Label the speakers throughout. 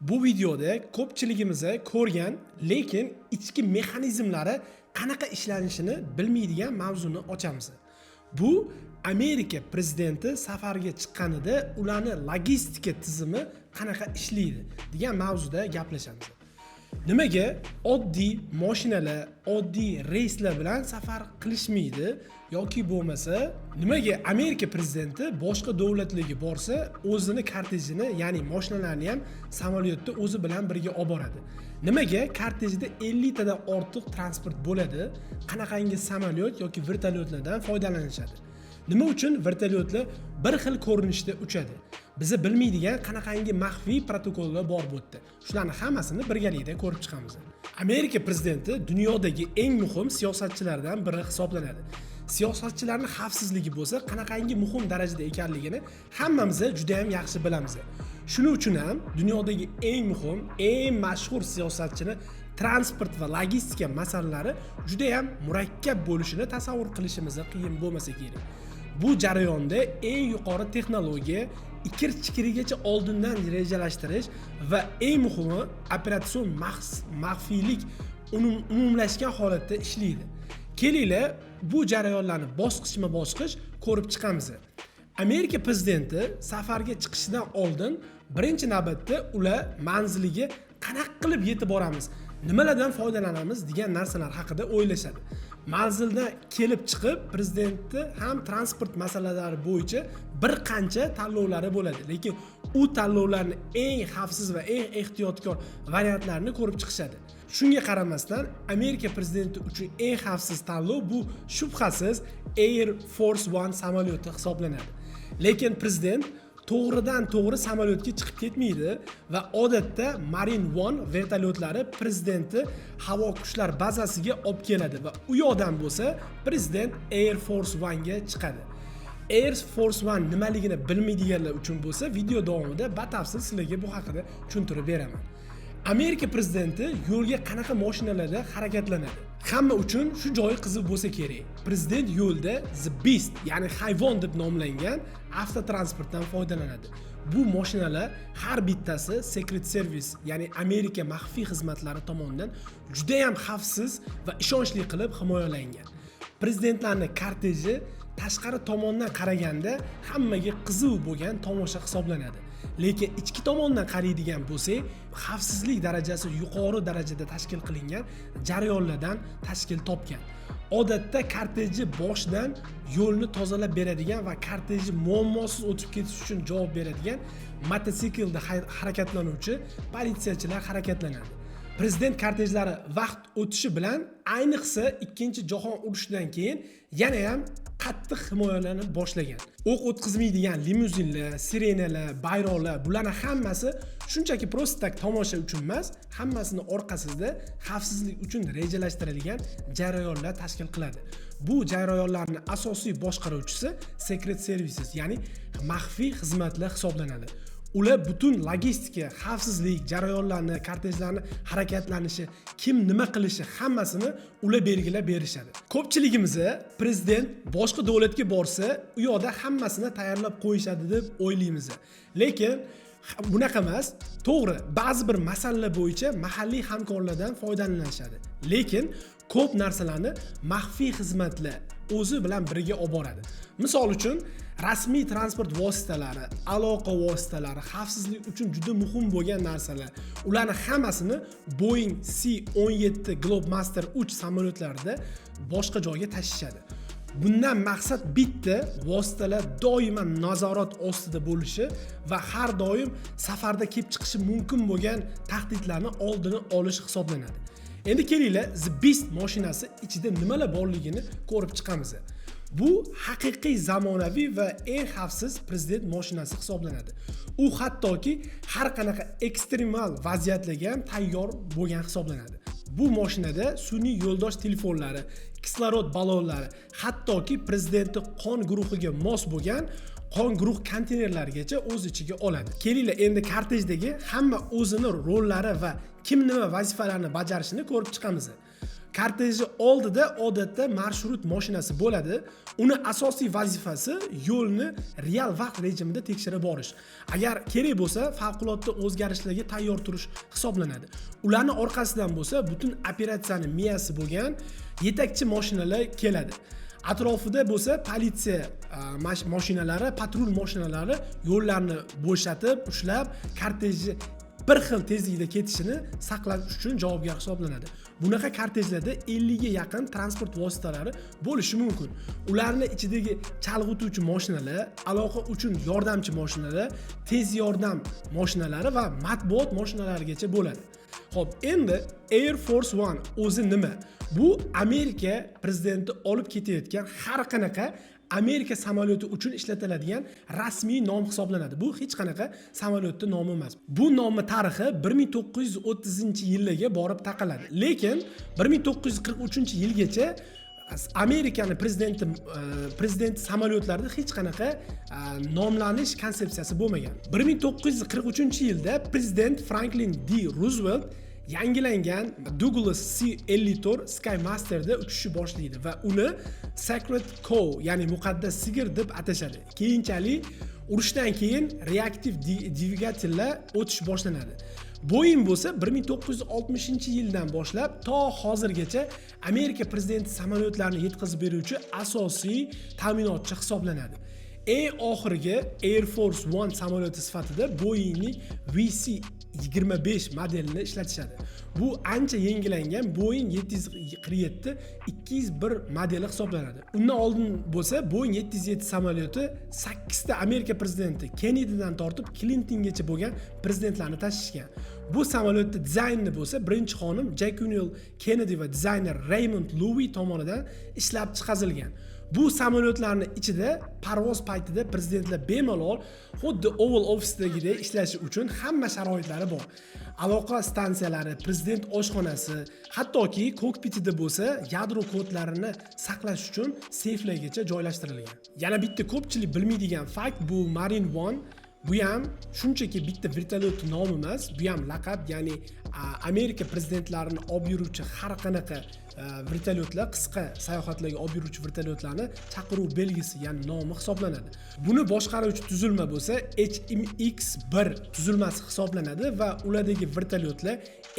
Speaker 1: Bu videoda ko'pchiligimiz ko'rgan, lekin ichki mexanizmlari qanaqa ishlanishini bilmaydigan mavzuni ochamiz. Bu Amerika prezidenti safarga chiqqanida ularning logistika tizimi qanaqa ishlaydi degan mavzuda gaplashamiz. Nimaga oddiy mashinalar, oddiy reyslar bilan safar qilishmaydi yoki bo'lmasa nimaga Amerika prezidenti boshqa davlatlarga borsa o'zini kortejini, ya'ni mashinalarni ham samolyotda o'zi bilan birga olib boradi? Nimaga kortejda 50 tadan ortiq transport bo'ladi? Qanaqangi samolyot yoki vertolyotlardan foydalanishadi? Nima uchun vertolyotlar bir xil ko'rinishda uchadi? Bizi bilmaydigan qanaqangi maxfiy protokollar bor bu yerda. Shularni hammasini birgalikda ko'rib chiqamiz. Amerika prezidenti dunyodagi eng muhim siyosatchilardan biri hisoblanadi. Siyosatchilarning xavfsizligi bo'lsa qanaqangi muhim darajada ekanligini hammamiz juda ham yaxshi bilamiz. Shuning uchun ham dunyodagi eng muhim, eng mashhur siyosatchini transport va logistika masalalari juda ham murakkab bo'lishini tasavvur qilishimiz qiyin bo'lmasa kerak. Bu jarayonda eng yuqori texnologiya, ikir-chikirigacha oldindan rejalashtirish va eng muhimi operatsion maxfiylik umumlashgan holatda ishlaydi. Kelinglar bu jarayonlarni bosqichma-bosqich ko'rib chiqamiz. Amerika prezidenti safarga chiqishidan oldin birinchi navbatda ular manziliga qanaqa qilib yetib boramiz, nimalardan foydalanamiz degan narsalar haqida o'ylashadi. Manzildan kelib chiqib prezidentni ham transport masalalari bo'yicha bir qancha tanlovlari bo'ladi, lekin u tanlovlarni eng xavfsiz va eng ehtiyotkor variantlarini ko'rib chiqishadi. Shunga qaramasdan Amerika prezidenti uchun eng xavfsiz tanlov bu shubhasiz Air Force One samolyoti hisoblanadi. Lekin prezident to'g'ridan to'g'ri samolyotga chiqib ketmaydi va odatda Marine One vertolyotlari prezidenti havo kuchlar bazasiga olib keladi va u yoqdan bo'lsa prezident Air Force One ga chiqadi. Air Force One nimaligini bilmaydiganlar uchun bo'lsa video davomida batafsil sizlarga bu haqida tushuntirib beraman. Amerika prezidenti yo'lga qanaqa mashinalarda harakatlanadi? Hamma uchun shu joyi qiziq bo'lsa kerak. Prezident yo'lda The Beast, ya'ni hayvon deb nomlangan avtotransportdan foydalanadi. Bu mashinalar har bittasi Secret Service, ya'ni Amerika maxfiy xizmatlari tomonidan juda ham xavfsiz va ishonchli qilib himoyalangan. Prezidentlarning korteji tashqari tomondan qaraganda hammaga qiziq bo'lgan tomosha hisoblanadi. Lekin ichki tomondan qaraydigan bo'lsak, xavfsizlik darajasi yuqori darajada tashkil qilingan jarayonlardan tashkil topgan. Odatda korteji boshdan yo'lni tozalab beradigan va korteji muammosiz o'tib ketish uchun javob beradigan mototsiklda harakatlanuvchi politsiyachilar harakatlanadi. Prezident kortejlari vaqt o'tishi bilan, ayniqsa 2-jahon urushidan keyin yana ham qattiq himoyalanib boshlagan. O'q o'tkazmaydigan limuzinlar, sirenalar, bayroqlar, bularning hammasi shunchaki prosta tomosha uchun emas, hammasini orqasida xavfsizlik uchun rejalashtirilgan jarayonlar tashkil qiladi. Bu jarayonlarning asosiy boshqaruvchisi Secret Services, ya'ni maxfiy xizmatlar hisoblanadi. Ular butun logistika, xavfsizlik jarayonlarini, kortejlarni harakatlanishi, kim nima qilishi hammasini ular belgilab berishadi. Ko'pchiligimiz prezident boshqa davlatga borsa, u yoqda hammasini tayyorlab qo'yishadi deb o'ylaymiz. Lekin bunaqa emas. To'g'ri, ba'zi bir masalalar bo'yicha mahalliy hamkorlardan foydalanishadi. Lekin ko'p narsalarni maxfiy xizmatlar o'zi bilan birga olib boradi. Misol uchun, rasmiy transport vositalari, aloqa vositalari, xavfsizlik uchun juda muhim bo'lgan narsalar, ularning hammasini Boeing C-17 Globemaster 3 samolyotlarida boshqa joyga tashishadi. Bundan maqsad bitta, vositalar doimo nazorat ostida bo'lishi va har doim safarda kelib chiqishi mumkin bo'lgan tahdidlarni oldini olish hisoblanadi. Endi kelinglar, The Beast mashinasi ichida nimalar borligini ko'rib chiqamiz. Bu haqiqiy zamonaviy va eng xavfsiz prezident mashinasi hisoblanadi. U hattoki har qanaqa ekstremal vaziyatlarga ham tayyor bo'lgan hisoblanadi. Bu mashinada sun'iy yo'ldosh telefonlari, kislorod ballonlari, hattoki prezidentning qon guruhiga mos bo'lgan qon guruh konteynerlarigacha o'z ichiga oladi. Kelinglar, endi kortejdagi hamma o'zini rollari va kim nima vazifalarni bajarishini ko'rib chiqamiz. Kortejni oldida odatda marshrut mashinasi bo'ladi. Uni asosiy vazifasi yo'lni real vaqt rejimida tekshirib borish. Agar kerak bo'lsa, favqulodda o'zgarishlarga tayyor turish hisoblanadi. Ularning orqasidan bo'lsa, butun operatsiyani miyasi bo'lgan yetakchi mashinalar keladi. Atrofida bo'lsa politsiya mashinalari, patrul mashinalari yo'llarni bo'shatib, ushlab, kortejni bir xil tezlikda ketishini saqlash uchun javobgar hisoblanadi. Bunaqa kortejlarda 50 ga yaqin transport vositalari bo'lishi mumkin. Ularning ichidagi chalg'ituvchi mashinalar, aloqa uchun yordamchi mashinalar, tez yordam mashinalari va matbuot mashinalarigacha bo'ladi. Xo'p, endi Air Force One o'zi nima? Bu Amerika prezidenti olib ketayotgan har qanaqa Amerika samolyoti uchun ishlatiladigan rasmiy nom hisoblanadi. Bu hech qanaqa samolyotning nomi emas. Bu nomning tarixi 1930-yillarga borib taqaladi. Lekin 1943-yilgacha Amerikaning prezident samolyotlarida hech qanaqa nomlanish konsepsiyasi bo'lmagan. 1943-yilda prezident Franklin D. Roosevelt yangilangan Douglas C-54 Skymaster'da uchishni boshlaydi va uni Sacred Cow, ya'ni muqaddas sigir deb atashadi. Keyinchalik urushdan keyin reaktiv dvigatellar o'tish boshlanadi. Boeing bo'lsa 1960-yildan boshlab to hozirgacha Amerika prezidenti samolyotlarini yetkazib beruvchi asosiy ta'minotchi hisoblanadi. Eng oxirgi Air Force One samolyoti sifatida Boeingning VC-25 modelini ishlatishadi. Bu ancha yangilangan Boeing 747-201 modeli hisoblanadi. Undan oldin bo'lsa Boeing 707 samolyoti 8 ta Amerika prezidenti Kennedydan tortib Clintongacha bo'lgan prezidentlarni tashishgan. Bu samolyotning dizaynini bo'lsa birinchi xonim Jacqueline Kennedy va dizayner Raymond Loewy tomonidan ishlab chiqarilgan. Bu samolyotlarning ichida parvoz paytida prezidentlar bemalol xuddi Oval Office'dagidek ishlashi uchun hamma sharoitlari bor. Aloqa stansiyalari, prezident oshxonasi, hattoki kokpitida bo'lsa yadro kodlarini saqlash uchun seyflargacha joylashtirilgan. Yana bitta ko'pchilik bilmaydigan fakt, bu Marine One. Bu ham shunchaki bitta vertolyot nomi emas, bu ham laqab, ya'ni Amerika prezidentlarini olib yuruvchi har qanaqa vertolyotlar, qisqa sayohatlarga olib yuruvchi vertolyotlarni chaqiruv belgisi, ya'ni nomi hisoblanadi. Buni boshqaruvchi tuzilma bo'lsa HMX-1 tuzilmasi hisoblanadi va ulardagi vertolyotlar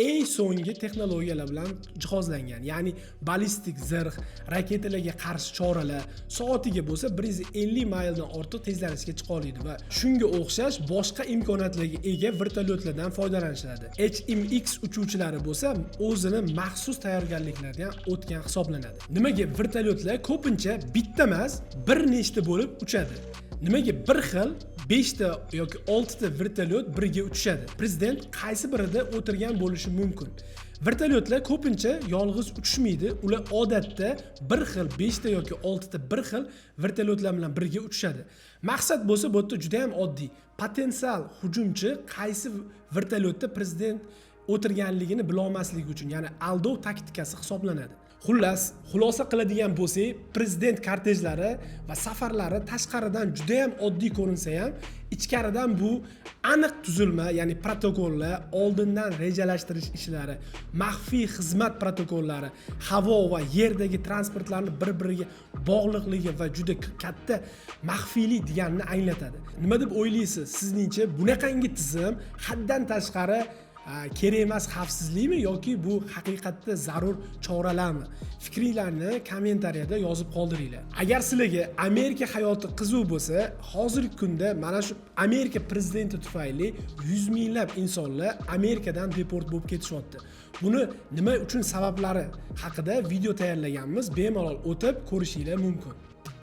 Speaker 1: eng so'nggi texnologiyalar bilan jihozlangan. Ya'ni ballistik zirh, raketalarga qarshi choralar, soatiga bo'lsa 150 mayldan ortiq tezlanishga chiqa oladi va shunga o'xshash boshqa imkoniyatlarga ega vertolyotlardan foydalanishadi. HMX uchuvchilari bo'lsa o'zini maxsus tayyorgarliklardan o'tgan hisoblanadi. Nimaga vertolyotlar ko'pincha bitta emas, bir nechta bo'lib uchadi? Nimaga bir xil 5 ta yoki 6 ta vertolyot birga uchishadi? Prezident qaysi birida o'tirgan bo'lishi mumkin? Vertolyotlar ko'pincha yolg'iz uchishmaydi. Ular odatda bir xil 5 ta yoki 6 ta bir xil vertolyotlar bilan birga uchishadi. Maqsad bo'lsa bu yerda juda ham oddiy. Potensial hujumchi qaysi vertolyotda prezident o'tirganligini bila olmasligi uchun, ya'ni aldov taktikasi hisoblanadi. Xullas, xulosa qiladigan bo'lsak, prezident kortejlari va safarlari tashqaridan juda ham oddiy ko'rinsa ham, ichkaridan bu aniq tuzilma, ya'ni protokollar, oldindan rejalashtirish ishlari, maxfiy xizmat protokollari, havo va yerdagi transportlarning bir-biriga bog'liqligi va juda katta maxfiylik deganini anglatadi. Nima deb o'ylaysiz? Sizningcha bunaqangi tizim haddan tashqari kerak emas xavfsizlikmi yoki bu haqiqatda zarur choralarmi? Fikringlarni kommentariyada yozib qoldiringlar. Agar sizlarga Amerika hayoti qiziq bo'lsa, hozirgi kunda mana shu Amerika prezidenti tufayli 100 minglab insonlar Amerikadan deport bo'lib ketishyapti. Buni nima uchun sabablari haqida video tayyorlaganmiz, bemalol o'tib ko'rishinglar mumkin.